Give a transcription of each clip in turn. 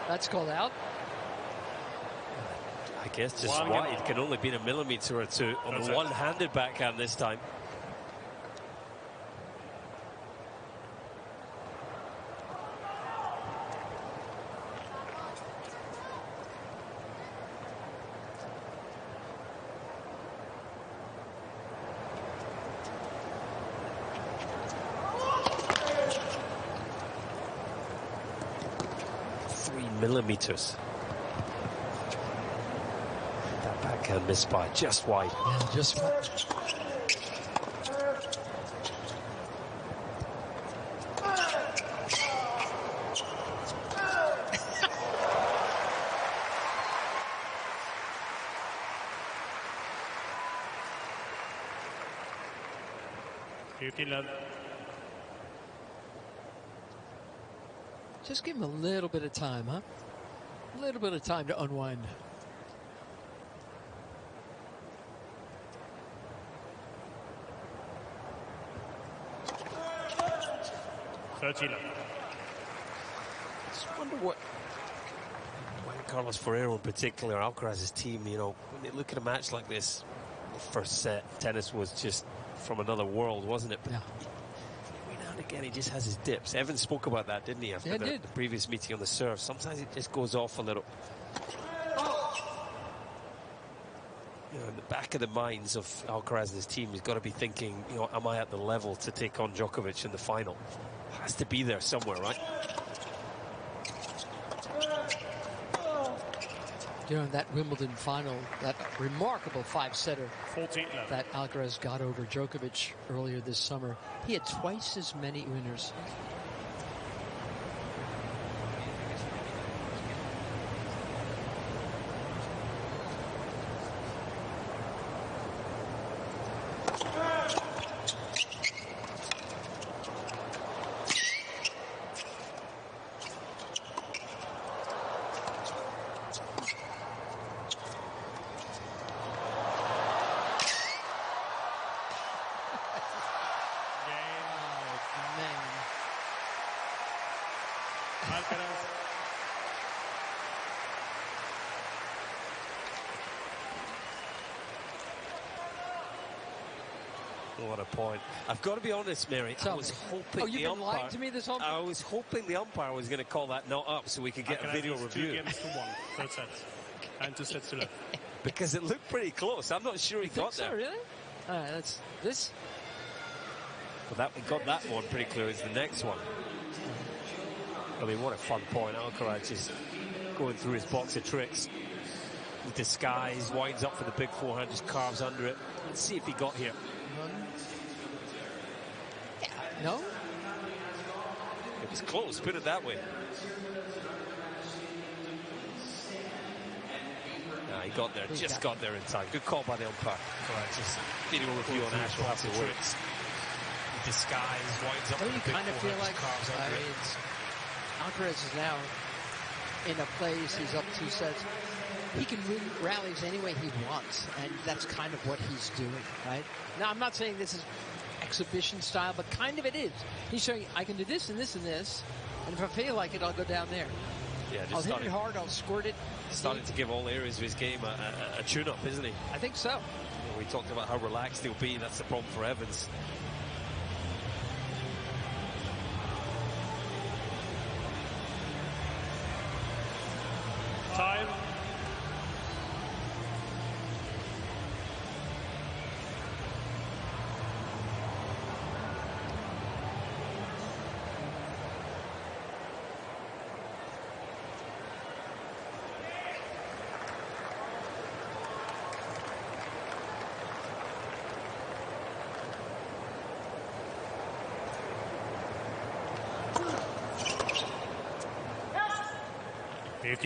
That's called out. I guess just wide. It can only be a millimeter or two on the one-handed backhand this time. Millimeters. That backhand missed by just wide. Yeah, just wide. Just give him a little bit of time, huh? A little bit of time to unwind. I just wonder what Carlos Ferrero in particular, Alcaraz's team, you know, when they look at a match like this, the first set, tennis was just from another world, wasn't it? But yeah. Again, he just has his dips. Evan spoke about that, didn't he, after the previous meeting on the serve? Sometimes it just goes off a little. You know, in the back of the minds of Alcaraz and his team, he's got to be thinking, you know, am I at the level to take on Djokovic in the final? Has to be there somewhere, right? You know, in that Wimbledon final, that remarkable five-setter that Alcaraz got over Djokovic earlier this summer, he had twice as many winners. What a point. I've got to be honest, Mary. I was hoping the umpire... lying to me this whole time? I was hoping the umpire was going to call that not up so we could get a video review. 2 games to 1, third set. And 2 sets to left. Because it looked pretty close. I'm not sure he got there. Really? All right, that's this. Well, we got that one pretty clear. It's the next one. I mean, what a fun point. Alcaraz just going through his box of tricks. The disguise, winds up for the big forehand, just carves under it. Let's see if he got here. No? It was close, put it that way. No, he got there, just got there in time. Good call by the umpire. Right, just video review on Ash will have to work. The disguise, winds up. Don't you kind of feel like Alcaraz is now in a place, he's up 2 sets. He can win rallies any way he wants, and that's kind of what he's doing, right? Now, I'm not saying this is exhibition style, but kind of it is. He's showing, I can do this and this and this, and if I feel like it, I'll go down there. Yeah, I'll hit it hard, I'll squirt it. Starting to give all areas of his game a tune-up, isn't he? I think so. We talked about how relaxed he'll be. That's the problem for Evans. Time.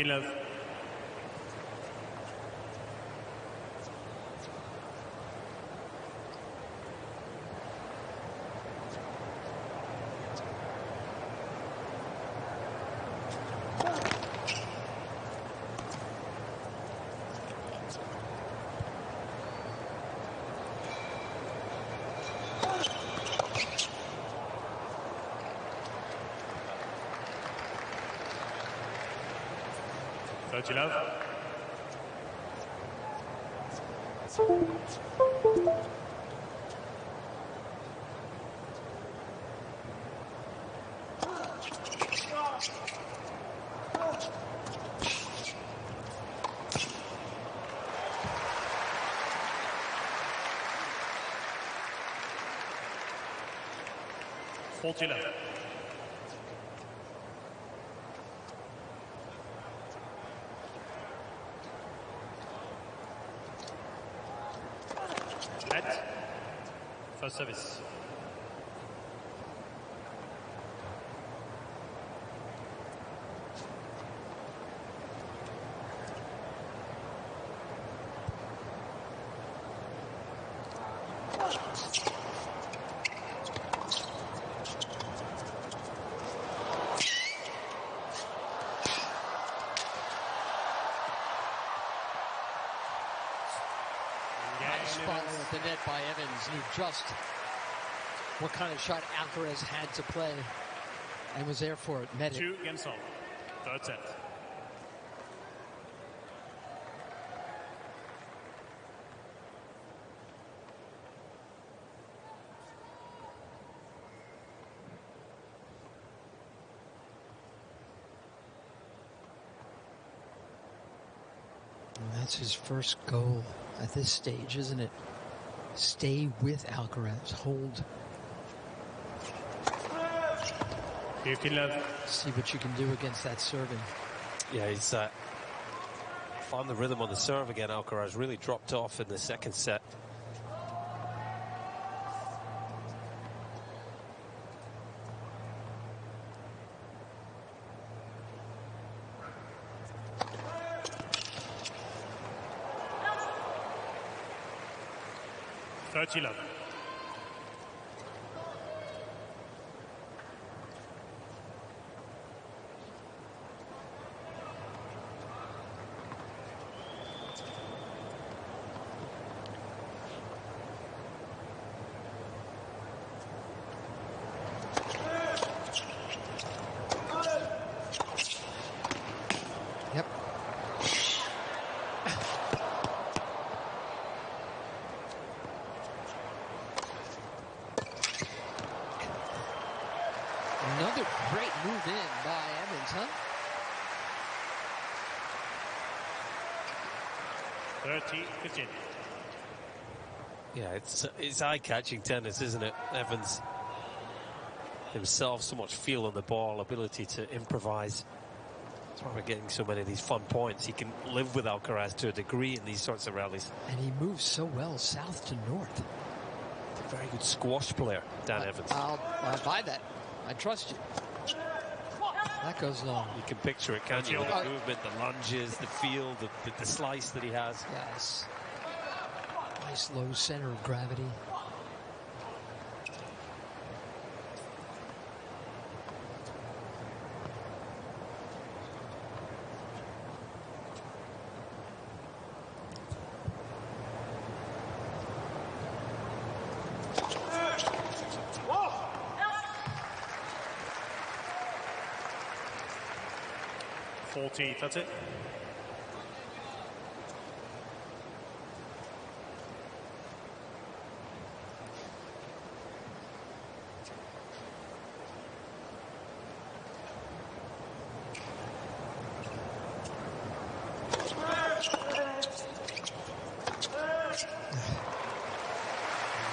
Love. 30 love. Love. Net. First service. Spotlight at the net by Evans. Knew just what kind of shot Alcaraz had to play and was there for it. Met it. 2 against all. Third set. And that's his first goal at this stage, isn't it? Stay with Alcaraz. Hold. 15 love. See what you can do against that serving. Yeah, he's found the rhythm on the serve again. Alcaraz really dropped off in the second set. Love. Yep. Another great move in by Evans, huh? 30-15. Yeah, it's eye-catching tennis, isn't it? Evans himself, so much feel on the ball, ability to improvise. That's why we're getting so many of these fun points. He can live with Alcaraz to a degree in these sorts of rallies. And he moves so well south to north. He's a very good squash player, Dan Evans. I'll buy that. I trust you. That goes long. You can picture it, can't you? With the movement, the lunges, the feel, the slice that he has. Yes. Nice low center of gravity. That's it.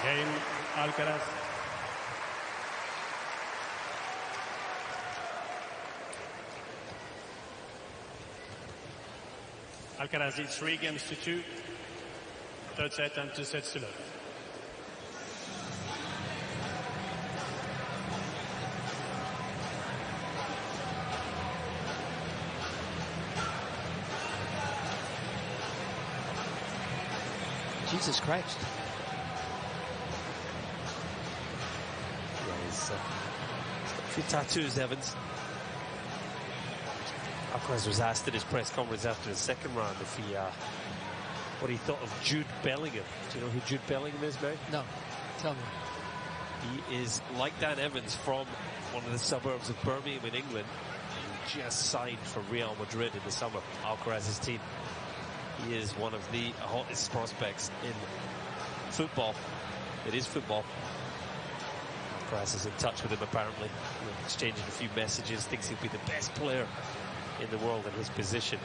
Game, Alcaraz. Alcaraz leads 3-2. Third set and 2 sets to love. Jesus Christ. Yeah, he's got a few tattoos, Evans. Alcaraz was asked at his press conference after the second round if he, what he thought of Jude Bellingham. Do you know who Jude Bellingham is, Mary? No. Tell me. He is, like Dan Evans, from one of the suburbs of Birmingham in England. just signed for Real Madrid in the summer, Alcaraz's team. He is one of the hottest prospects in football. It is football. Alcaraz is in touch with him apparently, exchanging a few messages, thinks he'll be the best player in the world in his position.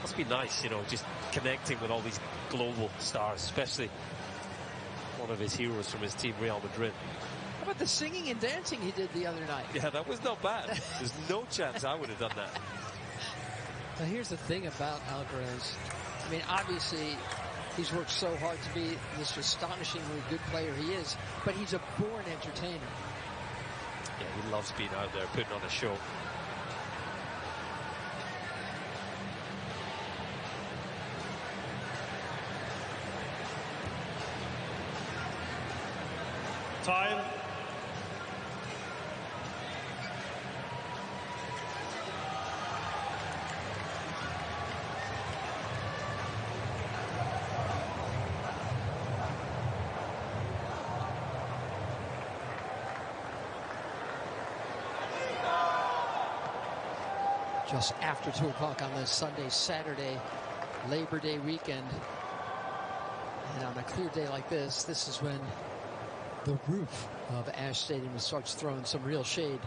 Must be nice, you know, just connecting with all these global stars, especially one of his heroes from his team, Real Madrid. How about the singing and dancing he did the other night? Yeah, that was not bad. There's no chance I would have done that. Now, here's the thing about Alcaraz. I mean, obviously, he's worked so hard to be this astonishingly good player he is, but he's a born entertainer. Yeah, he loves being out there, putting on a show. Time. Just after 2 o'clock on this Sunday, Saturday, Labor Day weekend. And on a clear day like this, this is when the roof of Ash Stadium starts throwing some real shade.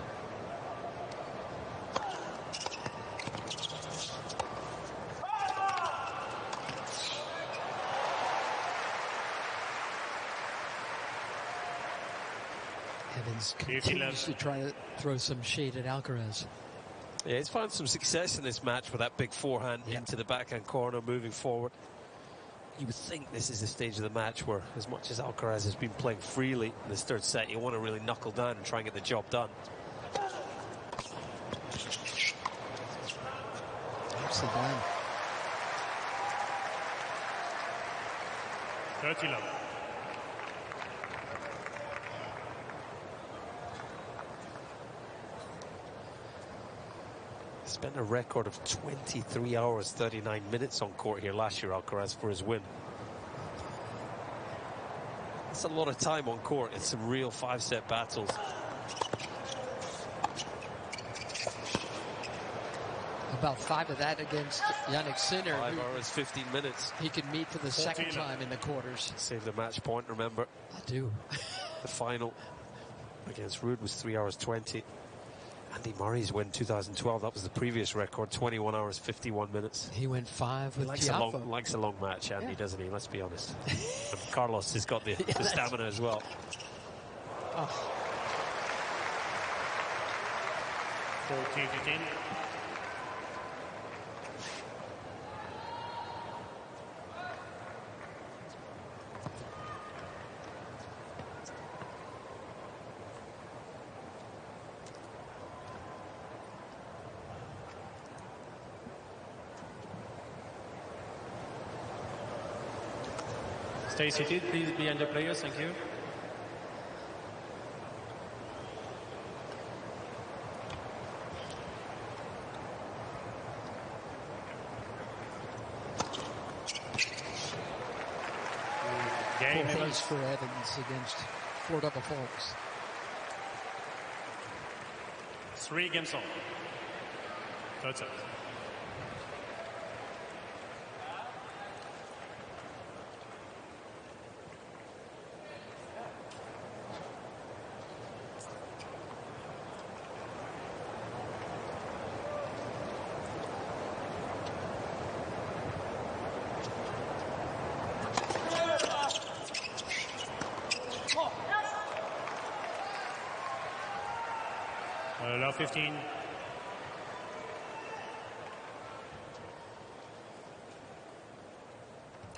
Evans continues to try to throw some shade at Alcaraz. Yeah, he's found some success in this match with that big forehand into the backhand corner, moving forward. You would think this is the stage of the match where, as much as Alcaraz has been playing freely in this third set, you want to really knuckle down and try and get the job done. Nicely done. 30 love. Spent a record of 23 hours, 39 minutes on court here last year, Alcaraz, for his win. That's a lot of time on court. It's some real 5-set battles. About 5 of that against Yannick Sinner. 5 hours, 15 minutes. He could meet for the second time in the quarters. Saved the match point, remember. I do. The final against Ruud was 3 hours 20. Andy Murray's win 2012, that was the previous record, 21 hours 51 minutes. He went 5 with Tiafoe. Likes a long match, Andy, doesn't he? Let's be honest. And Carlos has got the stamina as well. Oh. 14-15. Stay seated, please, behind the players. Thank you. Game points for Evans against 4 double faults. 3 games on. Third set. Allow 15.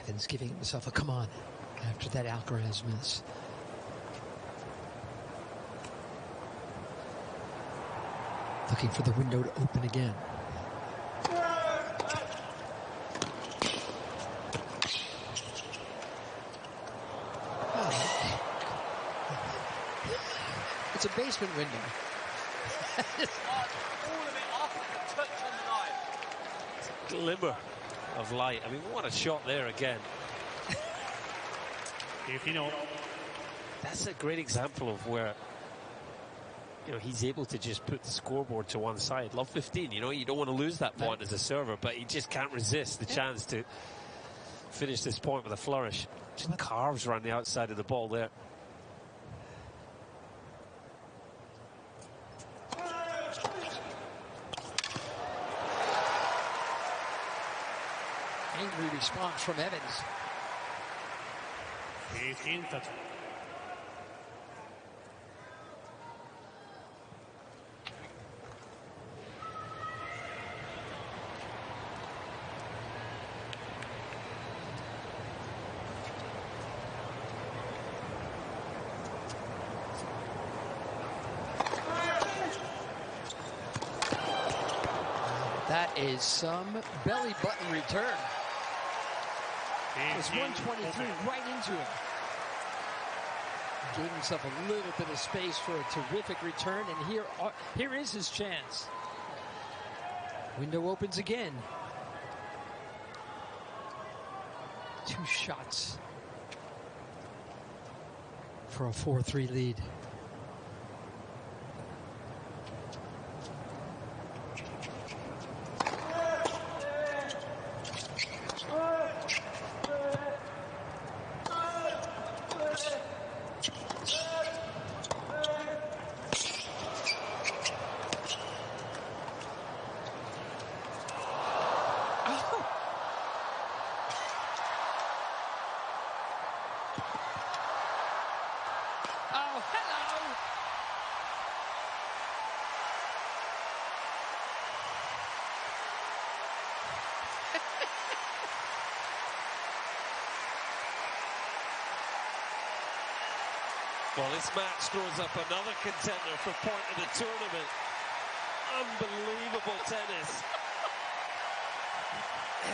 Evans giving himself a come on after that Alcaraz miss. Looking for the window to open again. It's a basement window. All of it up and touch on the line. Glimmer of light. I mean, what a shot there again. If you know. That's a great example of where you know, he's able to just put the scoreboard to one side. Love 15, you know, you don't want to lose that point as a server, but he just can't resist the chance to finish this point with a flourish. Just carves around the outside of the ball there. Angry response from Evans. 18-13. That is some belly button return. It's 123 right into him. Gave himself a little bit of space for a terrific return, and here is his chance. Window opens again. 2 shots for a 4-3 lead. Well, this match throws up another contender for point of the tournament. Unbelievable tennis.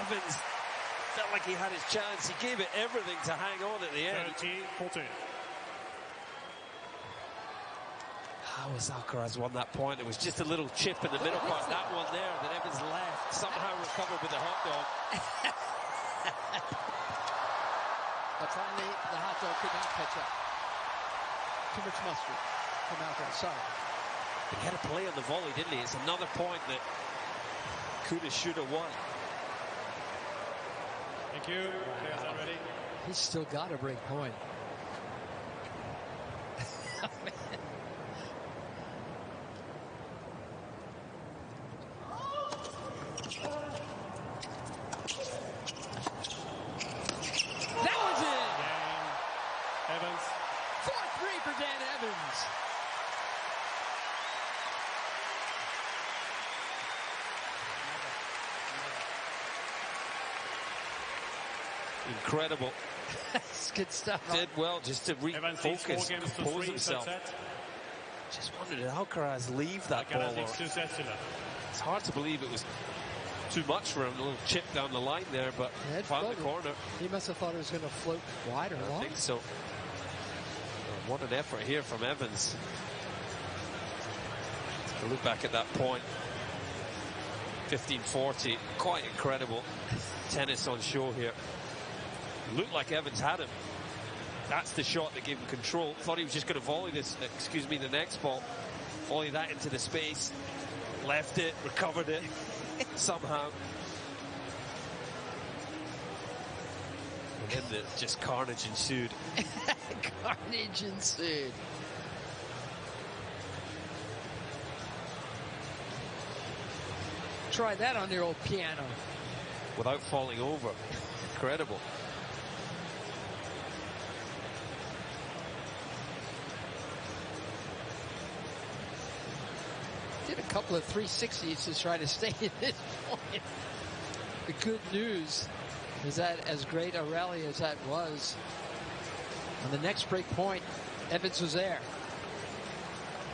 Evans felt like he had his chance. He gave it everything to hang on at the end. 13-14. How has Alcaraz won that point? It was just a little chip in the middle part. That one there that Evans left, somehow recovered with a hot dog. But finally, the hot dog could not catch up. Too much mustard from Alcaraz. Sorry. He had a play on the volley, didn't he? It's another point that could have, should have won. Thank you. Players are ready. He's still got a break point. That was it! Evans. 4-3 for Dan Evans. Incredible. That's good stuff. Did well just to refocus, compose himself. Set. Just wondered, did Alcaraz leave that ball? Alcaraz 2 sets to love. It's hard to believe it was too much for him. A little chip down the line there, but found the corner. He must have thought it was going to float wide or long. I think so. What an effort here from Evans. To look back at that point. 15-40. Quite incredible tennis on show here. Looked like Evans had him. That's the shot that gave him control. Thought he was just going to volley this, the next ball. Volley that into the space. Left it, recovered it somehow. And then just carnage ensued. Carnage ensued. Try that on your old piano. Without falling over. Incredible. Did a couple of 360s to try to stay at this point. The good news is that as great a rally as that was, on the next break point, Evans was there.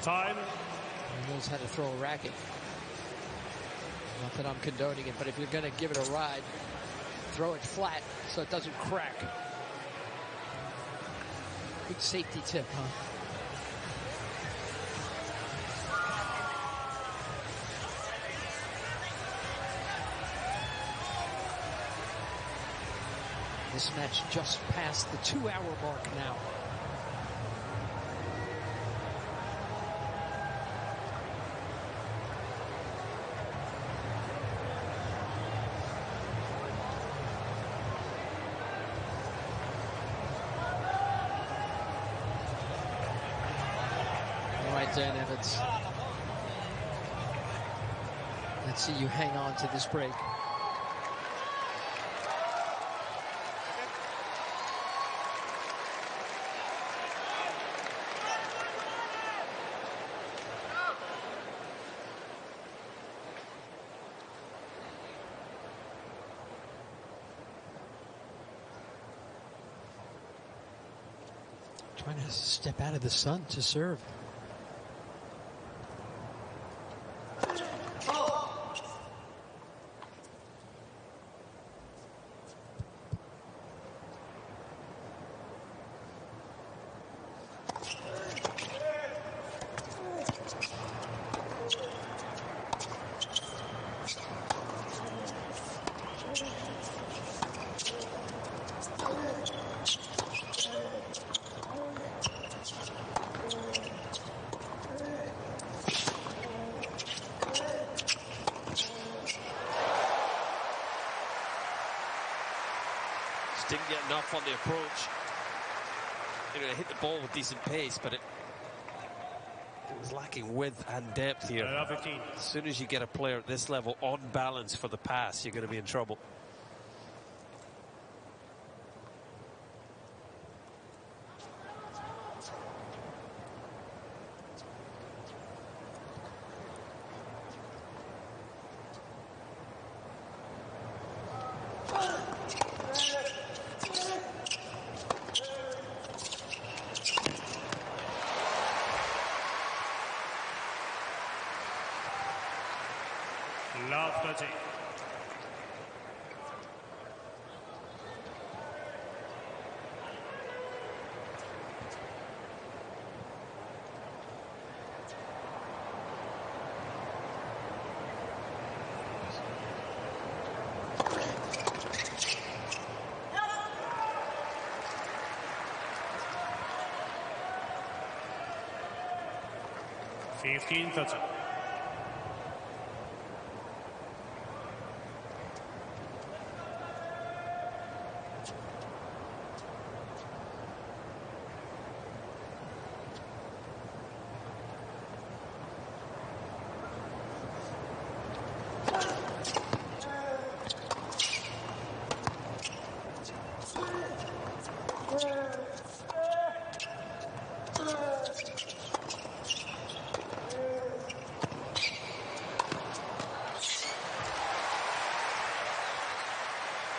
Time. He knows how to throw a racket. Not that I'm condoning it, but if you're going to give it a ride, throw it flat so it doesn't crack. Good safety tip, huh? This match just past the 2-hour mark now. Dan Evans. Let's see you hang on to this break. Trying to step out of the sun to serve. Didn't get enough on the approach. You know, hit the ball with decent pace, but it was lacking width and depth here. As soon as you get a player at this level on balance for the pass, you're going to be in trouble. Love 30. $15-30.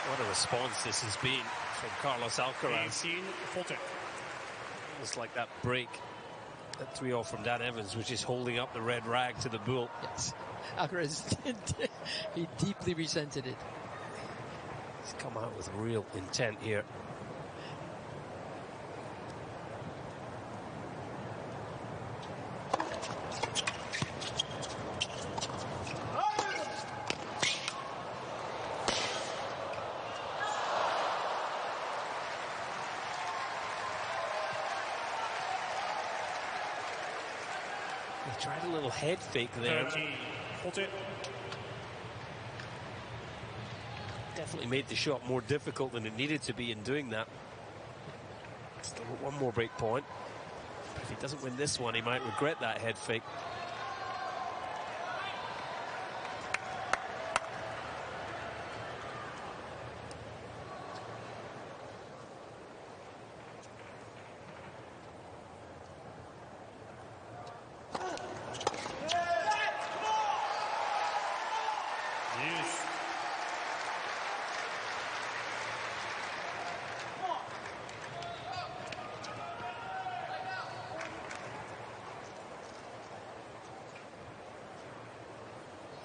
What a response this has been from Carlos Alcaraz. 18-40. It's like that break, that 3-0 from Dan Evans, which is holding up the red rag to the bull. Yes, Alcaraz, he deeply resented it. He's come out with real intent here. He tried a little head fake there. 13-40. Definitely made the shot more difficult than it needed to be in doing that. Still one more break point. If he doesn't win this one, he might regret that head fake.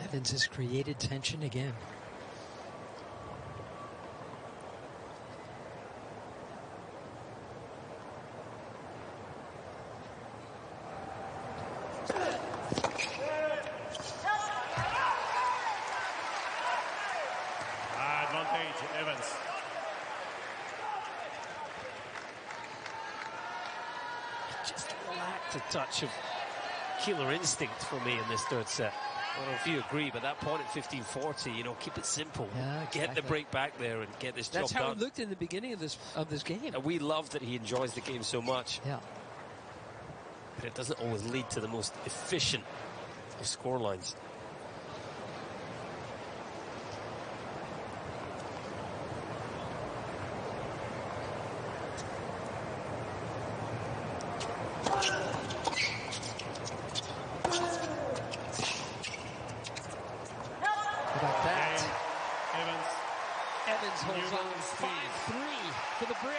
Evans has created tension again. Advantage, Evans. Just lacked a touch of killer instinct for me in this third set. I don't know if you agree, but that point at 15-40, you know, keep it simple. Yeah, exactly. Get the break back there and get this job done. That's how it looked in the beginning of this game. And we love that he enjoys the game so much. Yeah. but it doesn't always lead to the most efficient of score lines. Holds on 5-3 for the Brit.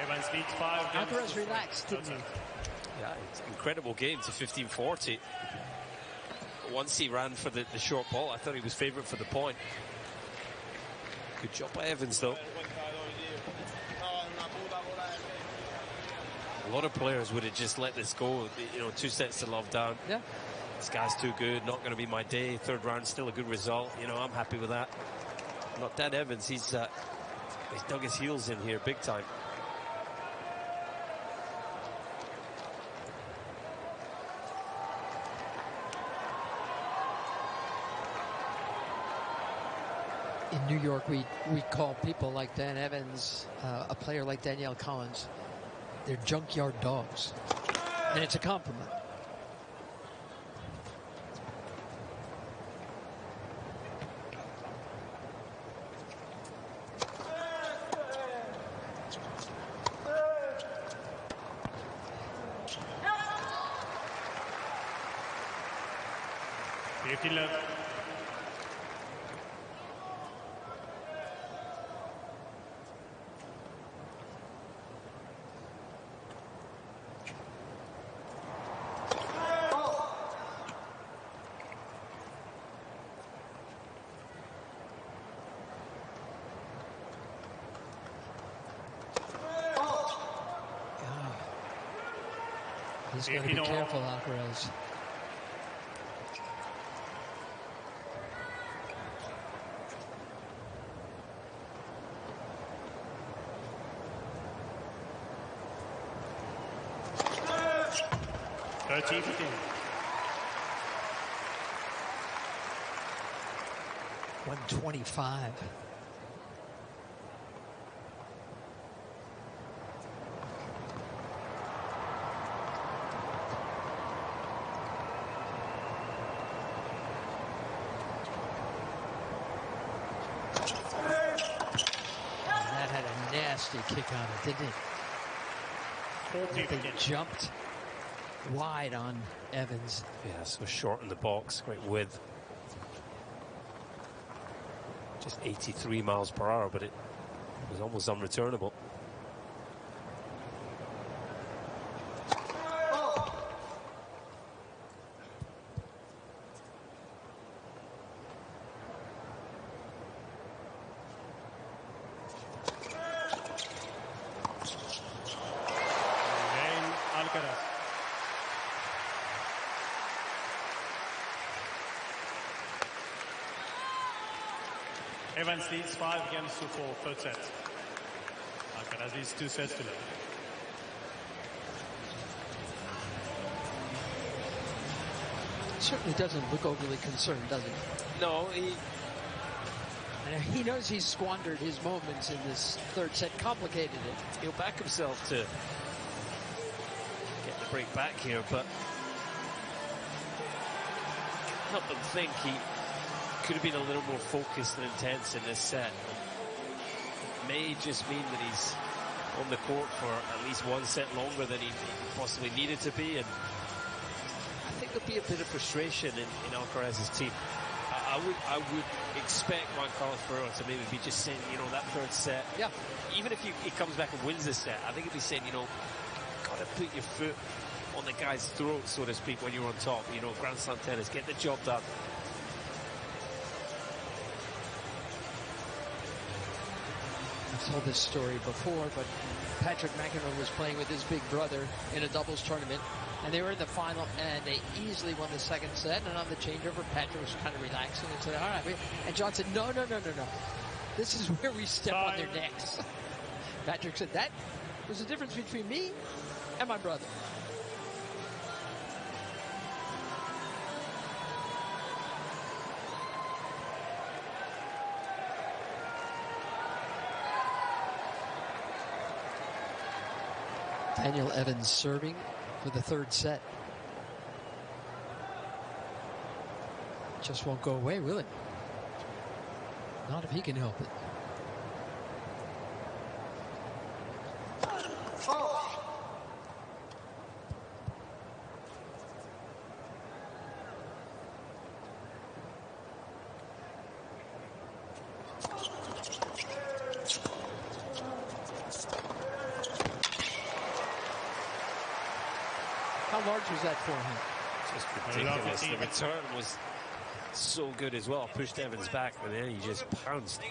Evans leads 5 games. Alcaraz relaxed, didn't he? Yeah, it's an incredible game to 15-40. Once he ran for the short ball, I thought he was favourite for the point. Good job by Evans, though. A lot of players would have just let this go. 2 sets to love down. Yeah. This guy's too good, not going to be my day. Third round, still a good result. I'm happy with that. Not Dan Evans, he's dug his heels in here big time. In New York, we call people like Dan Evans, a player like Danielle Collins, they're junkyard dogs. And it's a compliment. Love. He's got to be careful, Alcaraz. $13-15. 125. That had a nasty kick on it, didn't it? They jumped wide on Evans. Yeah, so short in the box, great width. Just 83 miles per hour, but it was almost unreturnable. Alcaraz. Evans leads 5 games to 4, third set. Alcaraz leads 2 sets to none. Certainly doesn't look overly concerned, does he? No, he knows he's squandered his moments in this third set, complicated it. He'll back himself to get the break back here, but help but think he could have been a little more focused and intense in this set. It may just mean that he's on the court for at least 1 set longer than he possibly needed to be, and I think there'll be a bit of frustration in Alcaraz's team. I would expect Juan Carlos Ferrero to maybe be just saying, that third set. Yeah. Even if he comes back and wins this set, I think he'd be saying, got to put your foot on the guy's throat, so to speak, when you're on top. Grand Slam tennis, get the job done. I've told this story before, but Patrick McEnroe was playing with his big brother in a doubles tournament, and they were in the final, and they easily won the second set, and on the changeover, Patrick was kind of relaxing and said, all right, and John said, no. This is where we step on their necks. Patrick said, that was the difference between me and my brother. Daniel Evans serving for the third set. Just won't go away, will it? Not if he can help it. How large was that for him? Just ridiculous. The return was so good as well. Pushed Evans back, and then he just pounced.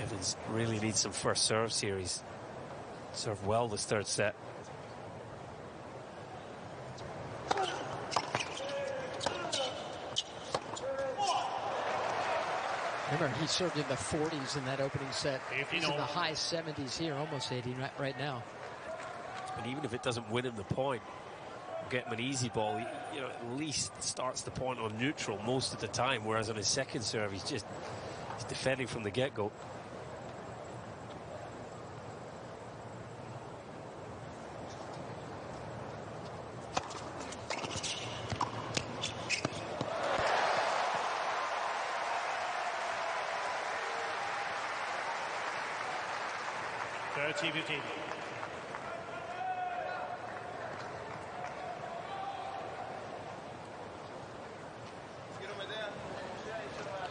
Evans really needs some first serve series. Served well this third set. Remember, he served in the 40s in that opening set. He's in the high 70s here, almost 80 right now. And even if it doesn't win him the point, get him an easy ball, he, at least starts the point on neutral most of the time, whereas on his second serve, he's defending from the get-go.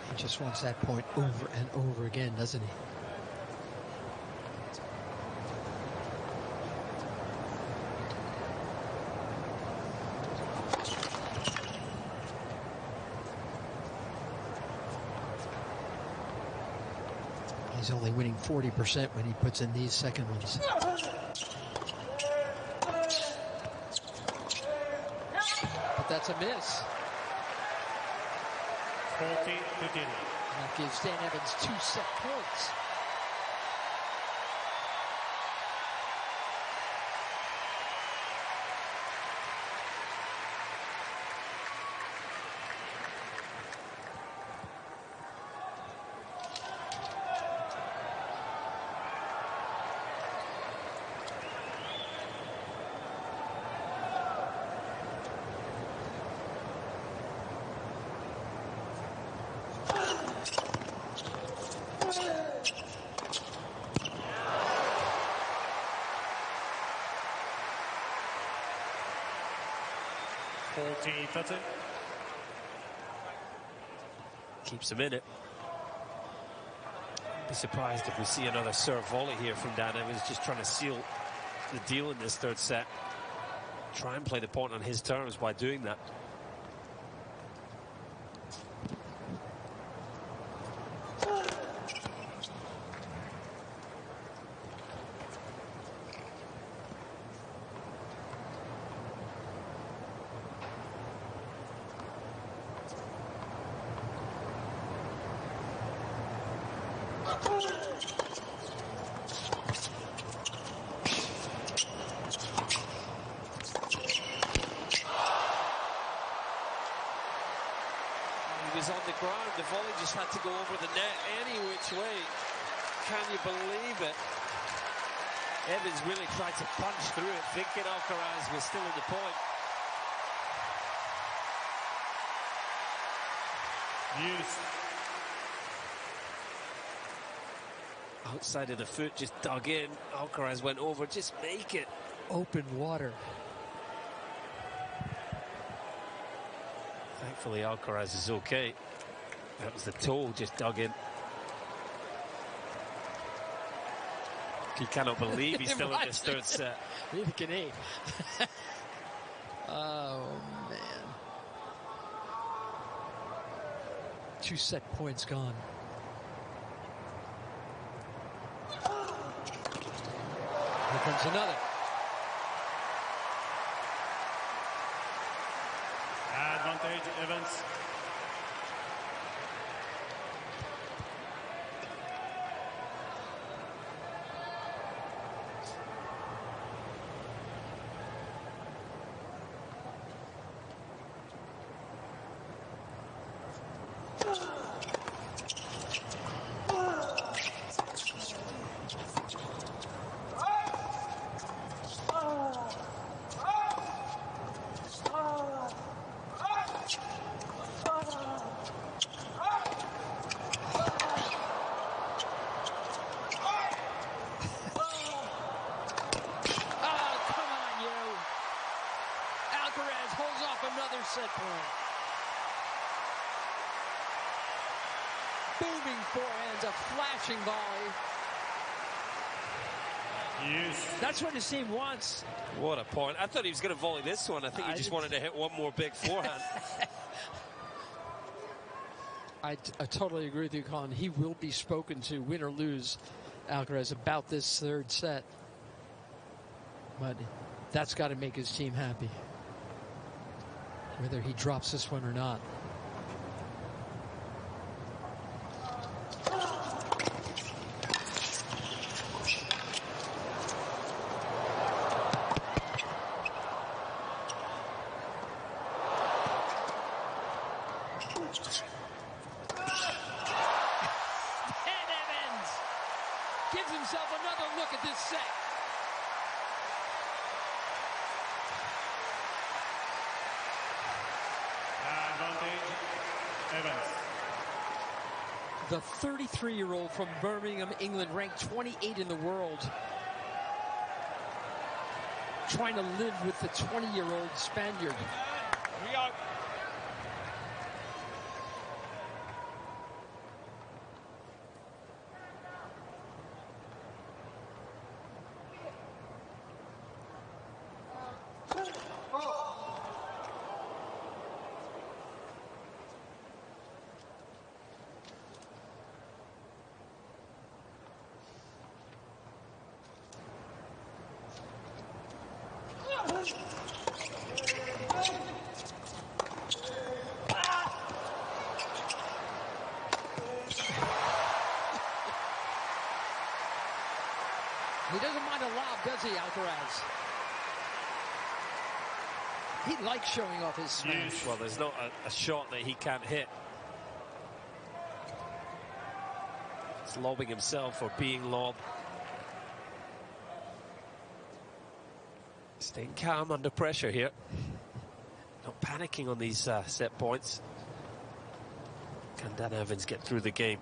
He just wants that point over and over again, doesn't he? He's only winning 40% when he puts in these second ones. But that's a miss. 40-15. That gives Dan Evans 2 set points. Keeps him in it. Be surprised if we see another serve volley here from Dan Evans, just trying to seal the deal in this third set. Try and play the point on his terms by doing that. The volley just had to go over the net any which way. Can you believe it? Evans really tried to punch through it, thinking Alacarax was still in the point. Outside of the foot, just dug in. Alacarax went over, just make it. Open water. Thankfully, Alacarax is okay. That was the toe just dug in. He cannot believe he's still in this third set. Neither can he. Oh, man. 2 set points gone. Here comes another. Advantage, Evans. flashing volley. Yes. That's what his team wants. What a point. I thought he was going to volley this one. I think he just wanted to hit one more big forehand. I totally agree with you, Colin. He will be spoken to, win or lose, Alcaraz, about this third set. But that's got to make his team happy, whether he drops this one or not. Gives himself another look at this set. Advantage, Evans. The 33-year-old from Birmingham, England, ranked 28 in the world, trying to live with the 20-year-old Spaniard. Rio. He doesn't mind a lob, does he, Alcaraz? He likes showing off his smash. Well, there's not a shot that he can't hit. He's lobbing himself or being lobbed. Staying calm under pressure here. Not panicking on these set points. Can Dan Evans get through the game?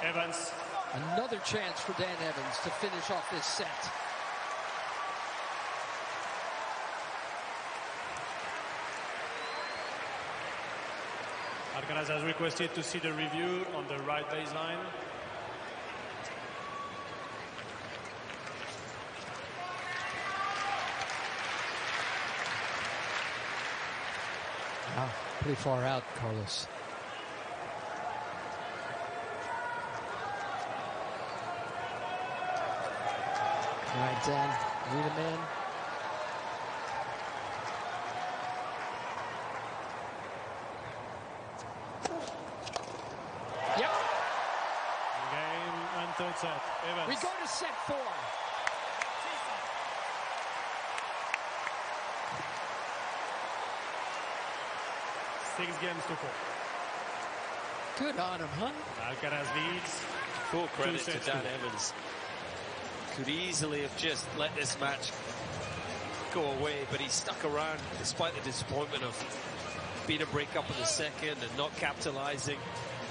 Evans. Another chance for Dan Evans to finish off this set. Alcaraz has requested to see the review on the right baseline. Wow, pretty far out, Carlos. All right, Dan, lead him in. Yep. Game and third set. Evans. We go to set 4. 6 games to 4. Good on him, huh? Alcaraz leads. Full credit to Dan Evans. Could easily have just let this match go away, but he stuck around despite the disappointment of being a break-up in the second and not capitalizing.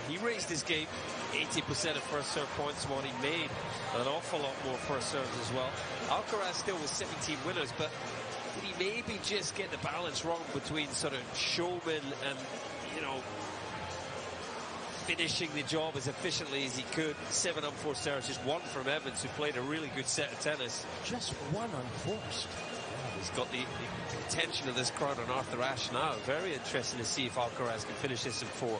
He raised his game. 80% of first serve points what he made. An awful lot more first serves as well. Alcaraz still with 17 winners, but did he maybe just get the balance wrong between sort of showman and, you know, finishing the job as efficiently as he could? 7 unforced errors, just 1 from Evans, who played a really good set of tennis. Just 1 unforced. He's got the attention of this crowd on Arthur Ashe now. Very interesting to see if Alcaraz can finish this in 4.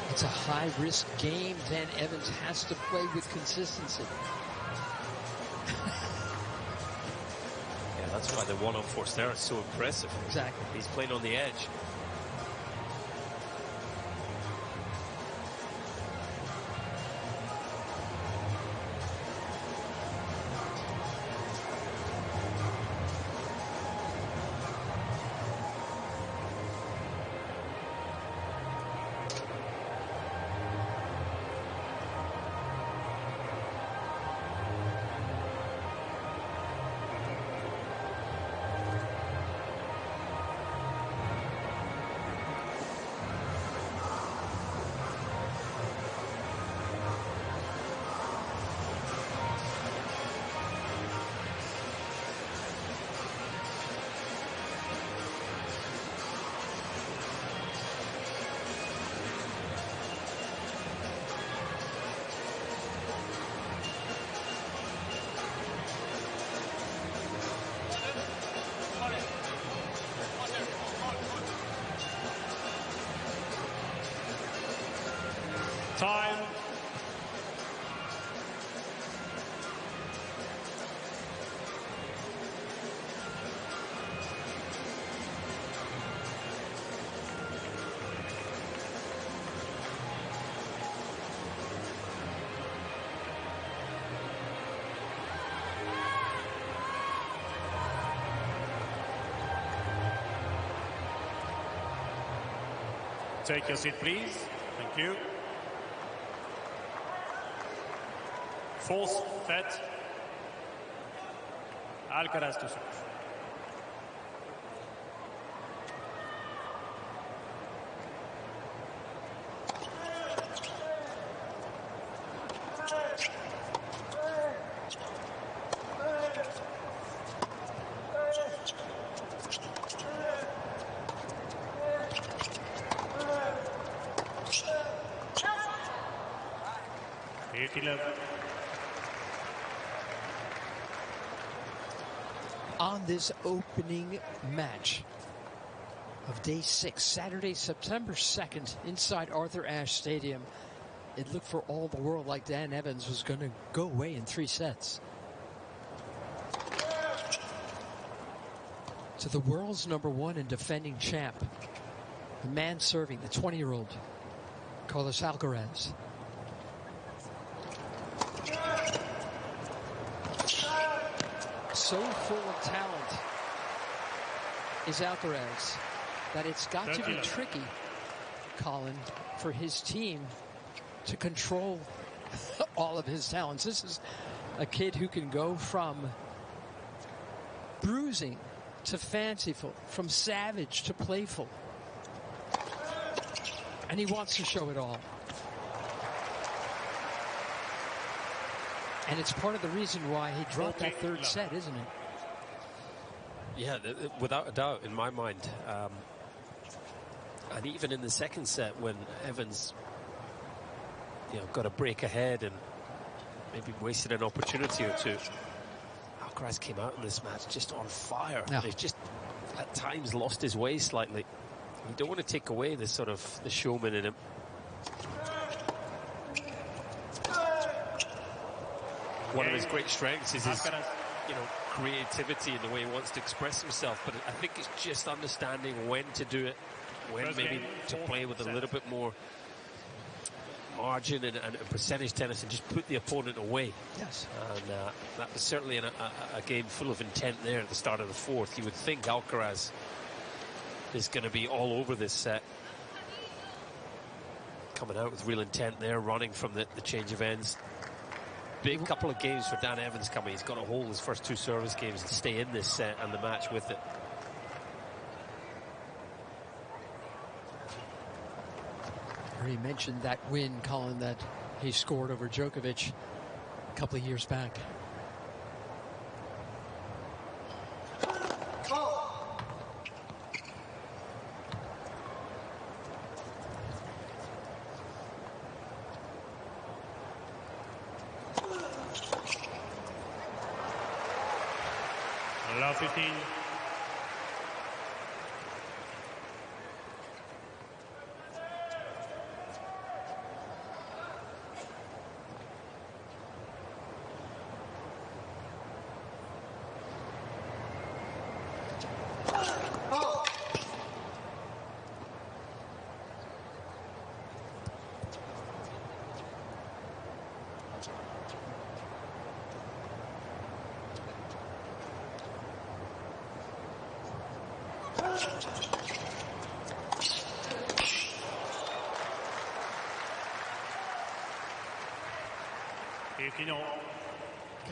It's a high-risk game. Dan Evans has to play with consistency. Yeah, that's why the 1 unforced error is so impressive. Exactly. He's playing on the edge. Time. Take your seat, please. Thank you. Fourth set. Alcaraz to serve. On this opening match of day 6, Saturday, September 2nd, inside Arthur Ashe Stadium, it looked for all the world like Dan Evans was going to go away in 3 sets. To the world's #1 and defending champ, the man serving, the 20-year-old, Carlos Alcaraz. So full of talent is Alcaraz that it's got to be tricky, Colin, for his team to control all of his talents. This is a kid who can go from bruising to fanciful, from savage to playful. And he wants to show it all. And it's part of the reason why he dropped that 3rd set, isn't it? Yeah, without a doubt, in my mind. And even in the 2nd set, when Evans, got a break ahead and maybe wasted an opportunity or two, Alcaraz came out in this match just on fire. Yeah. He's just, at times, lost his way slightly. You don't want to take away this sort of the showman in him. One of his great strengths is his, creativity in the way he wants to express himself. But I think it's just understanding when to do it, when maybe to play with a little bit more margin and percentage tennis and just put the opponent away. Yes. And that was certainly a game full of intent there at the start of the 4th. You would think Alcaraz is going to be all over this set. Coming out with real intent there, running from the change of ends. Big couple of games for Dan Evans coming. He's got to hold his first 2 service games and stay in this set and the match with it. I already mentioned that win, Colin, that he scored over Djokovic a couple of years back. Allow 15.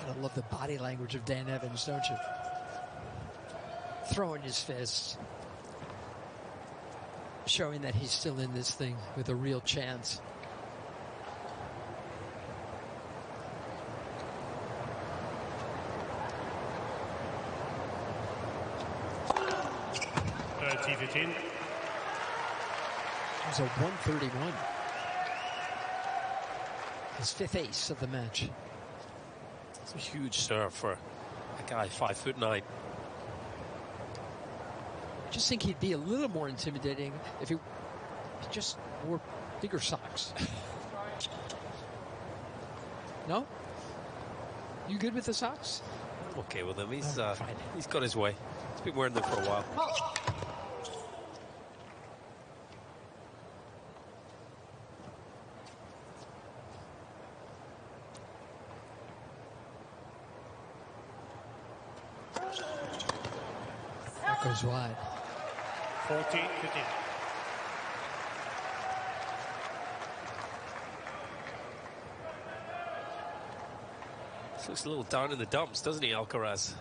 Gotta love the body language of Dan Evans, don't you? Throwing his fists. Showing that he's still in this thing with a real chance. T15. It was a 131. His 5th ace of the match. It's a huge serve for a guy 5'9". I just think he'd be a little more intimidating if he just wore bigger socks. No? You good with the socks? I'm okay with them. He's fine. he's got his way. He's been wearing them for a while. That goes wide. 14-15. Looks a little down in the dumps, doesn't he, Alcaraz?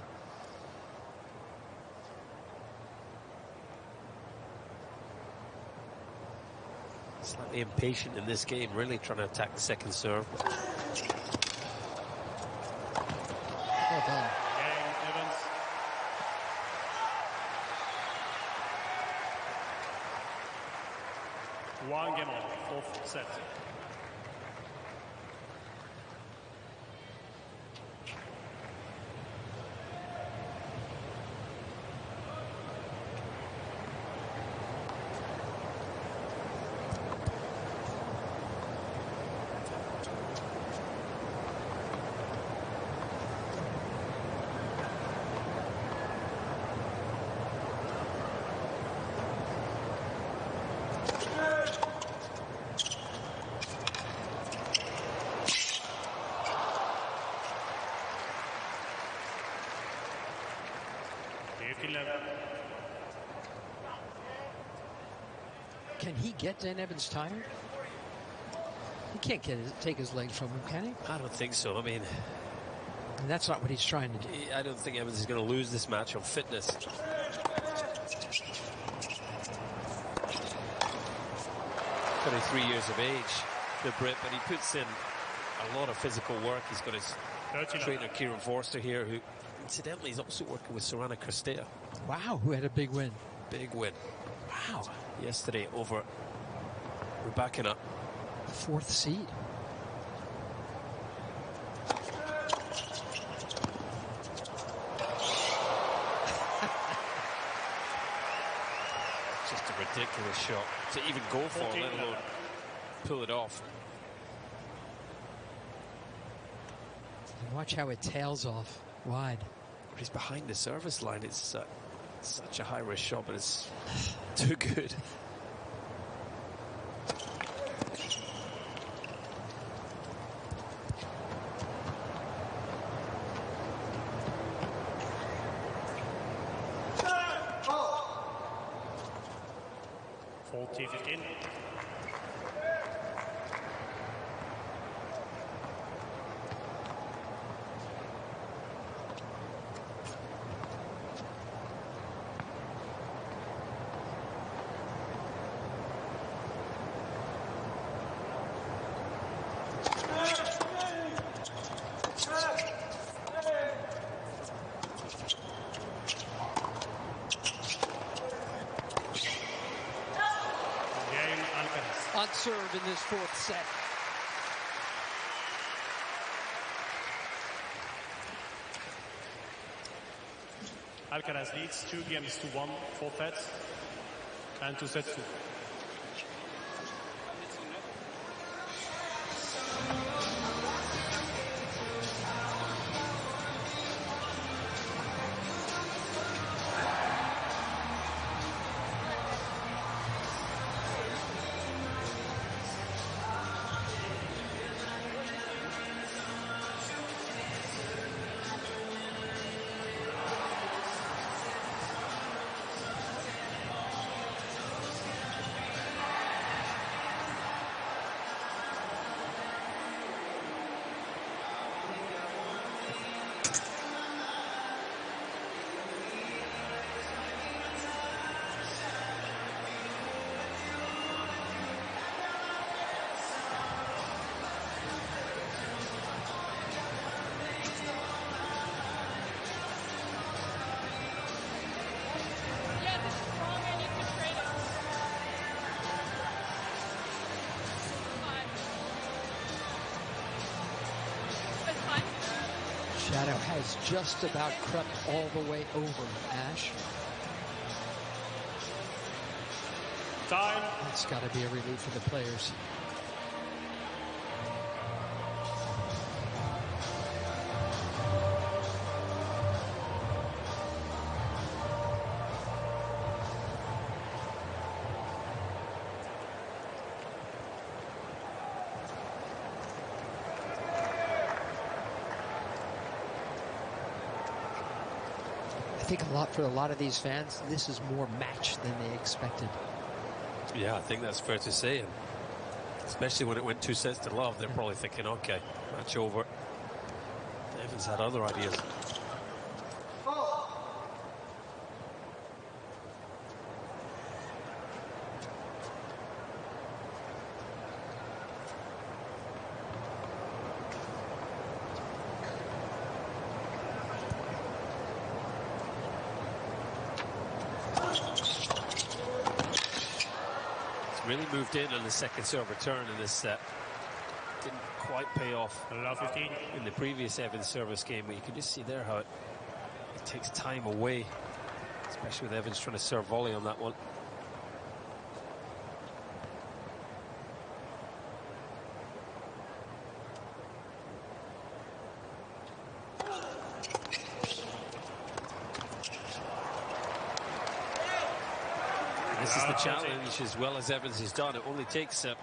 Slightly impatient in this game, really trying to attack the second serve. Well done. Game, Evans. One game on, fourth set. Can he get Dan Evans tired? He can't take his legs from him, can he? I don't think so. I mean, And that's not what he's trying to do. I don't think Evans is going to lose this match on fitness. 23 years of age, the Brit, but he puts in a lot of physical work. He's got his trainer, Kieran Forster, here, who incidentally is also working with Sorana Cristea. Wow, who had a big win. Big win Wow. yesterday over Rybakina. The fourth seed. Just a ridiculous shot to even go for, let alone pull it off. And watch how it tails off wide. He's behind the service line. It's such a high-risk shot, but it's too good. On serve in this fourth set. Alcaraz leads 2-1, fourth set, and 2 sets 2. Shadow has just about crept all the way over Ash. Time. It's got to be a relief for the players. I think for a lot of these fans, this is more match than they expected. Yeah, I think that's fair to say. And especially when it went 2 sets to love, they're probably thinking, okay, match over. Evans had other ideas. Really moved in on the second serve return in this set. Didn't quite pay off in the previous Evans service game, but you can just see there how it takes time away, especially with Evans trying to serve volley on that one. This is the challenge, as well as Evans has done. It only takes a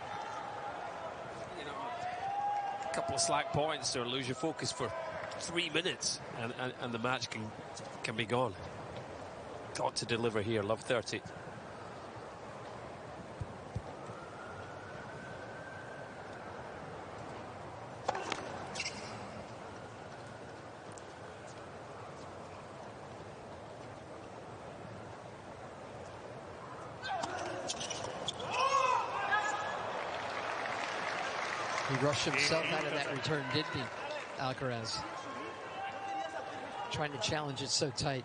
couple of slack points or lose your focus for 3 minutes, and the match can be gone. Got to deliver here. Love 30. He rushed himself out of that return, didn't he, Alacarax? Trying to challenge it so tight.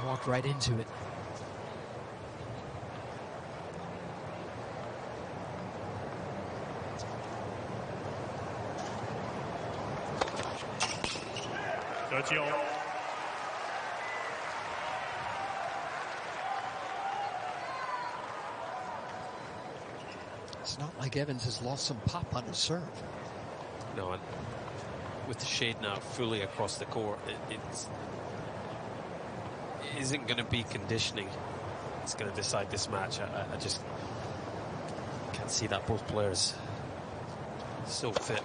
Walked right into it. It's not like Evans has lost some pop on his serve. No, and with the shade now fully across the court, it isn't going to be conditioning. It's going to decide this match. I just can't see that. Both players so fit.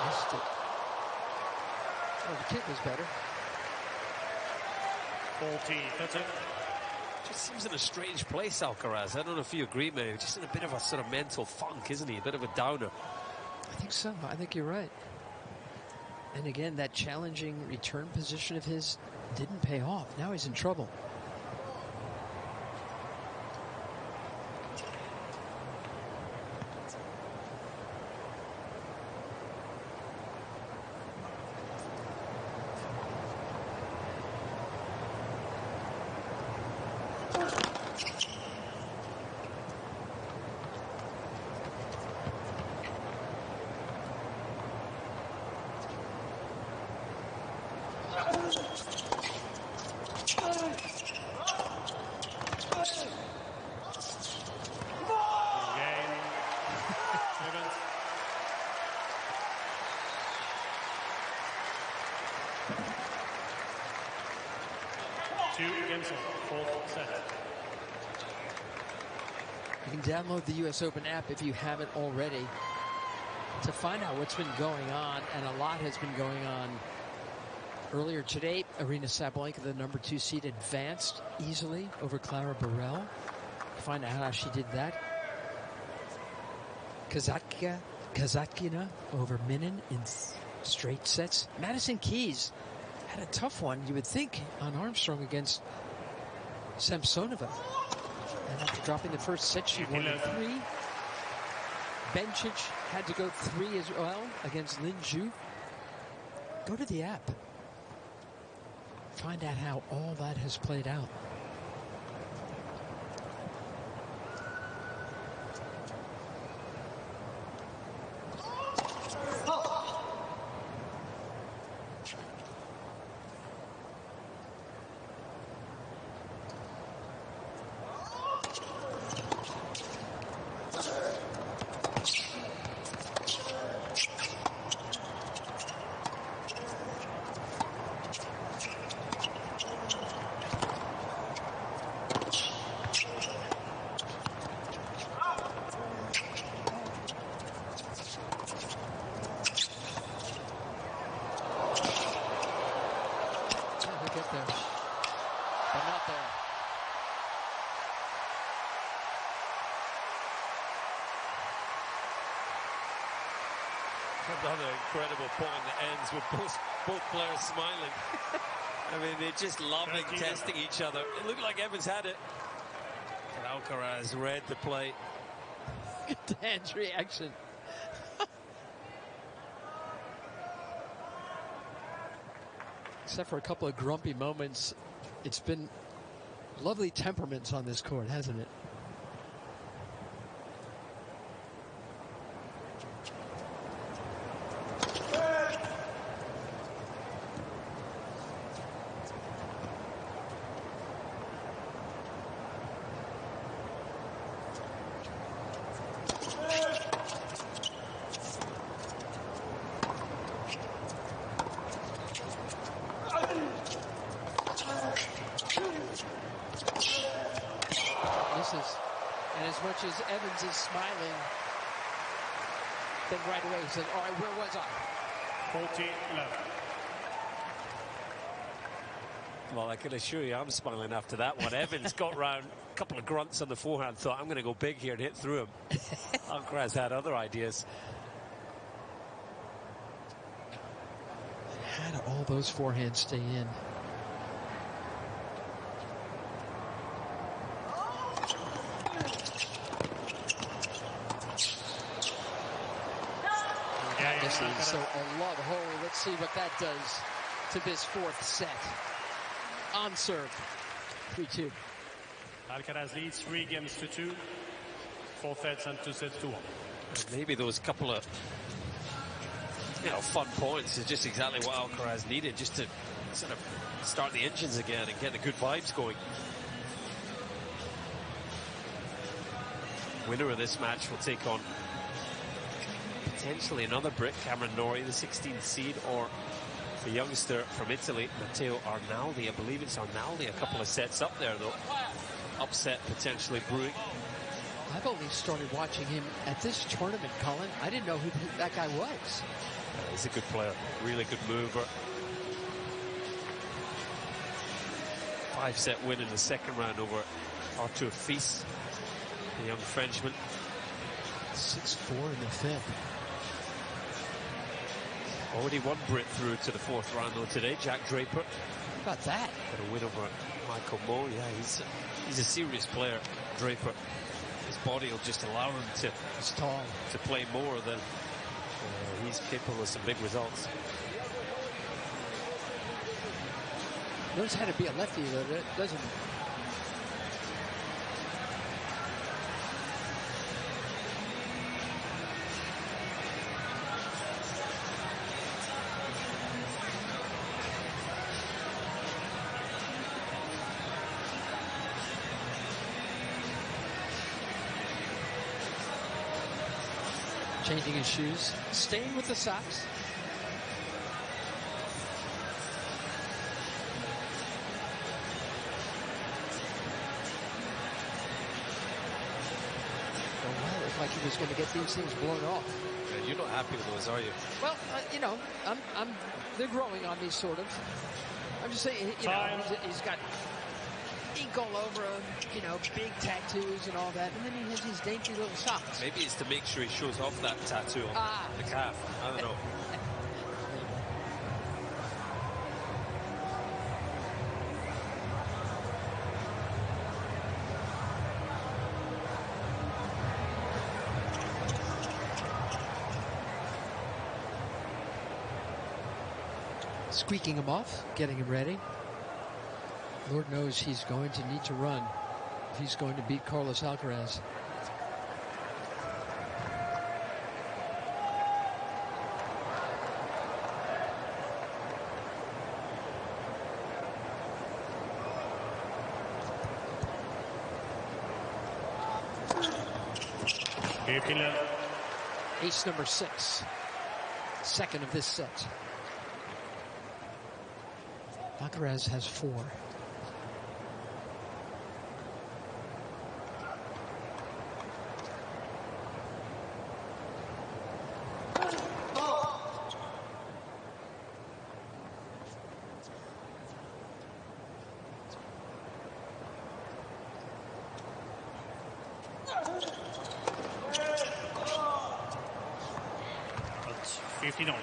Missed it. Oh, the kick was better. 40. Just seems in a strange place, Alcaraz. I don't know if you agree, maybe. Just in a bit of a sort of mental funk, isn't he? A bit of a downer. I think so. I think you're right. And again, that challenging return position of his didn't pay off. Now he's in trouble. You can download the US Open app if you haven't already to find out what's been going on, and a lot has been going on. Earlier today, Aryna Sabalenka, the number 2 seed, advanced easily over Clara Burrell. Find out how she did that. Kazatkina over Minin in straight sets. Madison Keys had a tough one, you would think, on Armstrong against Samsonova. And after dropping the first set, she won in 3. Bencic had to go 3 as well against Lin Zhu. Go to the app. Find out how all that has played out. Another incredible point that ends with both players smiling. I mean, they're just loving testing each other. It looked like Evans had it. And Alcaraz read the play. Good Dan's reaction. Except for a couple of grumpy moments, it's been lovely temperaments on this court, hasn't it? And as much as Evans is smiling, then right away he says, all right, where was I? 14 left. Well, I can assure you I'm smiling after that one. Evans got round, a couple of grunts on the forehand, thought, I'm going to go big here and hit through him. Alcaraz had other ideas. How do all those forehands stay in? So a love hole. Let's see what that does to this fourth set. On serve, 3-2. Alcaraz leads 3 games to 2. 4 sets and 2 sets to 1. Maybe those couple of fun points is just exactly what Alcaraz needed, just to sort of start the engines again and get the good vibes going. Winner of this match will take on potentially another Brit, Cameron Norrie, the 16th seed, or the youngster from Italy, Matteo Arnaldi. I believe it's Arnaldi, a couple of sets up there, though. Upset potentially brewing. I've only started watching him at this tournament, Colin. I didn't know who that guy was. He's a good player, really good mover. 5-set win in the second round over Arthur Fils, the young Frenchman. 6-4 in the fifth. Already one Brit through to the fourth round though today, Jack Draper. How about that? Got a win over Michael Moe. Yeah, he's a serious player, Draper. His body will just allow him to play more than he's capable of some big results. Knows how to be a lefty, doesn't he? Changing his shoes, staying with the socks. Well, it looked like he was going to get these things blown off. Yeah, you're not happy with those, are you? Well, they're growing on me, sort of. I'm just saying, he's got ink all over him, big tattoos and all that, and then he has these dainty little socks. Maybe it's to make sure he shows off that tattoo on the calf. I don't know. Squeaking him off, getting him ready. Lord knows he's going to need to run if he's going to beat Carlos Alcaraz. Ace number 6. Second of this set. Alcaraz has 4. 15 all.